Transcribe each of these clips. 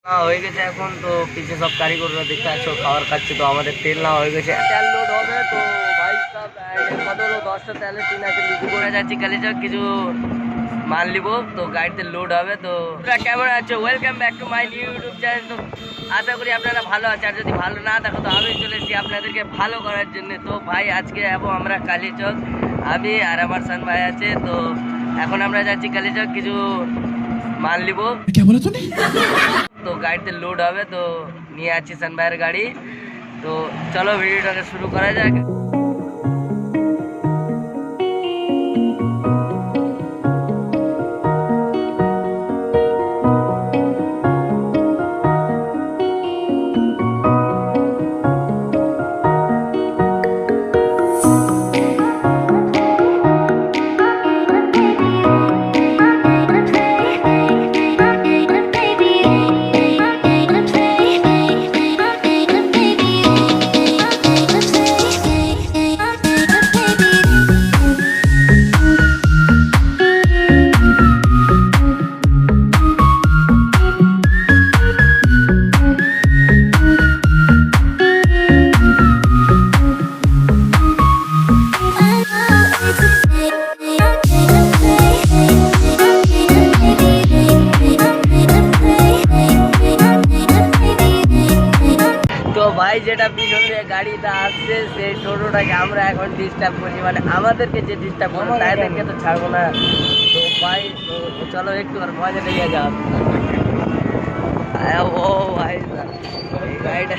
না হয়ে গেছে এখন তো পিছে সব কারিগররা দেখতে পাচ্ছ খাবার খাচ্ছে। তো আমাদের তেল না হয়ে গেছে, তেল লোড হবে তো ভাই সব কত হলো 10টা তেলের টিন আছে, লিচু করে যাচ্ছি কালিচক কিছু মাল নিব তো গাড়িতে লোড হবে। তো কেমন আছো, welcome back to my new YouTube channel. তো আশা করি আপনারা ভালো আছে, আর যদি ভালো না থাকো তো আমি চলে এসেছি আপনাদেরকে ভালো করার জন্য। তো ভাই আজকে যাবো আমরা কালিচক, আমি আর আমার সান ভাই আছে। তো এখন আমরা যাচ্ছি কালিচক কিছু মাল নিব, তো গাড়িতে লোড হবে তো নিয়ে আছি সান ভাইয়ের গাড়ি। তো চলো ভিডিওটাকে শুরু করা যাক। তো ভাই যেটা পিছনে গাড়িটা আসছে সেই টোটোটাকে আমরা এখন ডিস্টার্ব করছি, মানে আমাদেরকে যে ডিস্টার্ব করবো তাদেরকে তো ছাড়বো না। তো ভাই তো চলো একটু আর মজা লেগে যাক। ও ভাই এই গাড়িটা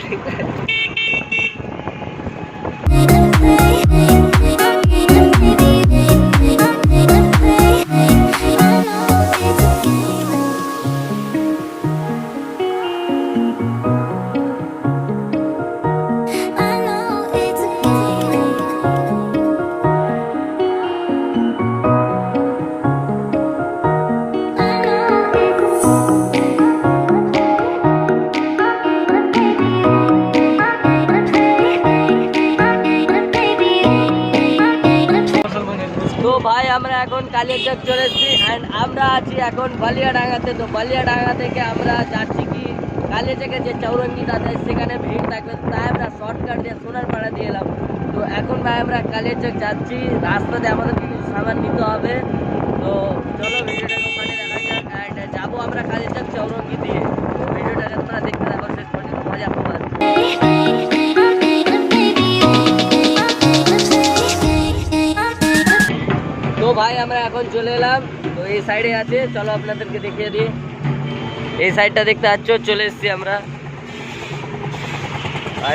তো ভাই আমরা এখন কালিয়াচক চলে এসেছি অ্যান্ড আমরা আছি এখন বালিয়াডাঙ্গাতে। তো বালিয়াডাঙ্গা থেকে আমরা যাচ্ছি কি কালিয়াচকে যে চৌরঙ্গিটা আছে সেখানে ভিড় থাকবে, তাই আমরা শর্টকাট দিয়ে সোনারপাড়া দিয়ে এলাম। তো এখন ভাই আমরা কালিয়াচক যাচ্ছি, রাস্তাতে আমাদের কিছু সামান নিতে হবে। তো চলো ভিডিওটাকে ওখানে দেখা যাক অ্যান্ড যাবো আমরা কালিয়াচক চৌরঙ্গি দিয়ে। তো ভিডিওটাকে তোমরা দেখতে থাকো শেষ পর্যন্ত, মজা পাবে। তো ভাই আমরা এখন চলে এলাম, তো এই সাইডে আছে, চলো আপনাদেরকে দেখিয়ে দিই। এই সাইডটা দেখতে পাচ্ছ, চলে এসেছি আমরা।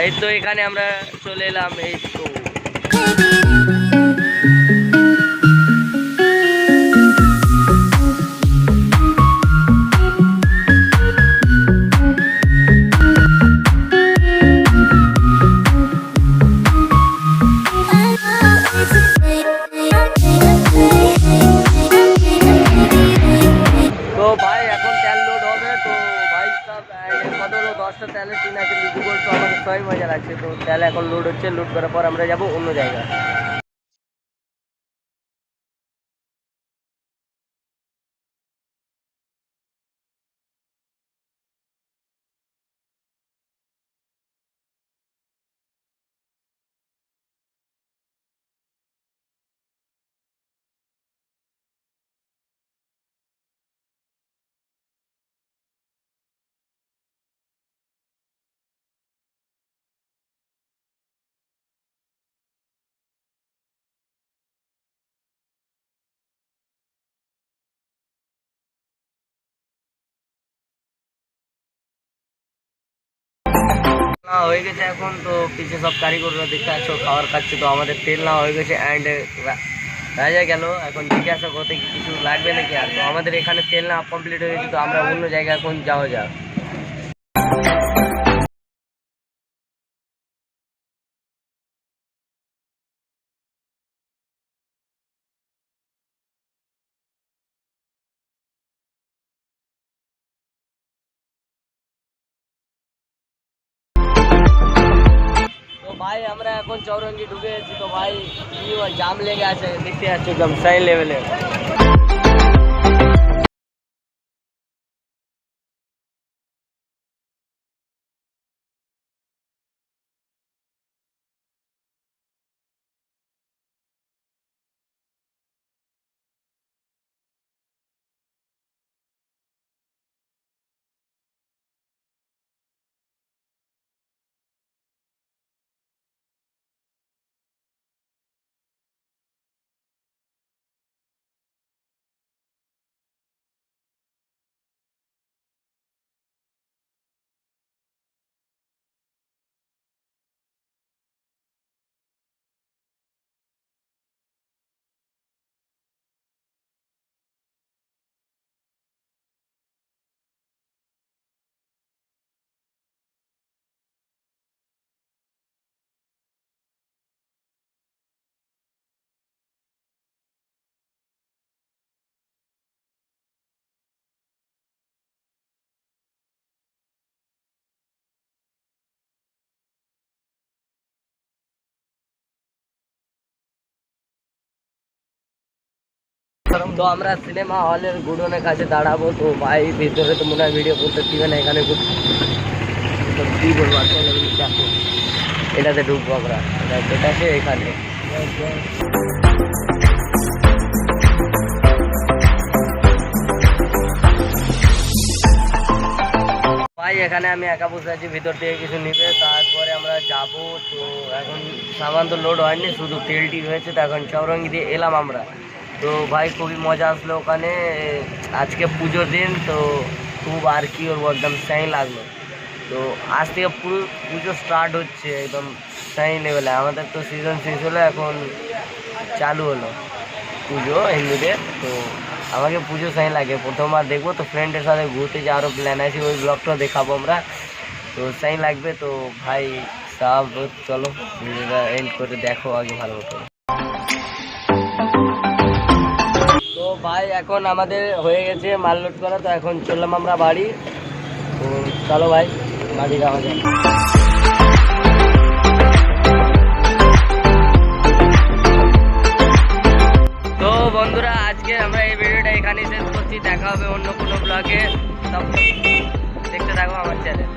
এই তো এখানে আমরা চলে এলাম। এই তো ভাই এখন তেল লোড হবে তো ভাই সব কত হলো 10টা তেলের টিন আছে, লিচু গোল্ড তো আমাকে সবাই মজা লাগছে। তো তেল এখন লোড হচ্ছে, লোড করার পর আমরা যাব অন্য জায়গায়। না হয়ে গেছে এখন তো পিছে সব কারিগররা দেখতে পাচ্ছ খাবার খাচ্ছে। তো আমাদের তেল না হয়ে গেছে অ্যান্ড রাজা গেল, এখন জিজ্ঞাসা করতে কি কিছু লাগবে নাকি। আর তো আমাদের এখানে তেল না কমপ্লিট হয়ে গেছে, তো আমরা অন্য জায়গায় এখন যাওয়া যাক। তো ভাই আমরা এখন চৌরঙ্গি ঢুকে গেছি। তো ভাই কি জাম লেগে আছে দেখতে যাচ্ছ, একদম সেই লেভেলের। তো আমরা সিনেমা হলের গুডনের কাছে দাঁড়াবো। তো ভাই ভিতরে তো মনে হয় ভিডিও করতে দিবে না, এখানে কি বলবো আসলে দেখো, এটাতে ঢুকবো আমরা, এটা আছে এখানে। ভাই এখানে আমি একা বসে আছি, ভিতর থেকে কিছু নিবে, তারপরে আমরা যাব। তো এখন সামান তো লোড হয়নি, শুধু তেলটি হয়েছে। তো এখন চৌরঙ্গি দিয়ে এলাম আমরা। তো ভাই খুবই মজা আসলো ওখানে, আজকে পুজোর দিন, তো খুব আর কি ওর একদম সেই লাগলো। তো আজ থেকে পুরো পুজো স্টার্ট হচ্ছে একদম সেই লেভেলে। আমাদের তো সিজন শেষ হলো, এখন চালু হলো পুজো এমনিতে। তো আমাকে পুজো সেই লাগে, প্রথমবার দেখবো। তো ফ্রেন্ডের সাথে ঘুরতে যাওয়ারও প্ল্যান আছে, ওই ব্লগটাও দেখাবো আমরা। তো সেই লাগবে। তো ভাই সব চলো ভিডিওটা এন্ড করে দেখো আগে ভালো মতো। তো ভাই এখন আমাদের হয়ে গেছে মাল লোড করা, তো এখন চললাম আমরা বাড়ি। তো চলো ভাই বাড়ি যাওয়া যায়। তো বন্ধুরা আজকে আমরা এই ভিডিওটা এখানেই শেষ করছি, দেখা হবে অন্য কোনো ব্লগে। তখন দেখতে থাকো আমার চ্যানেল।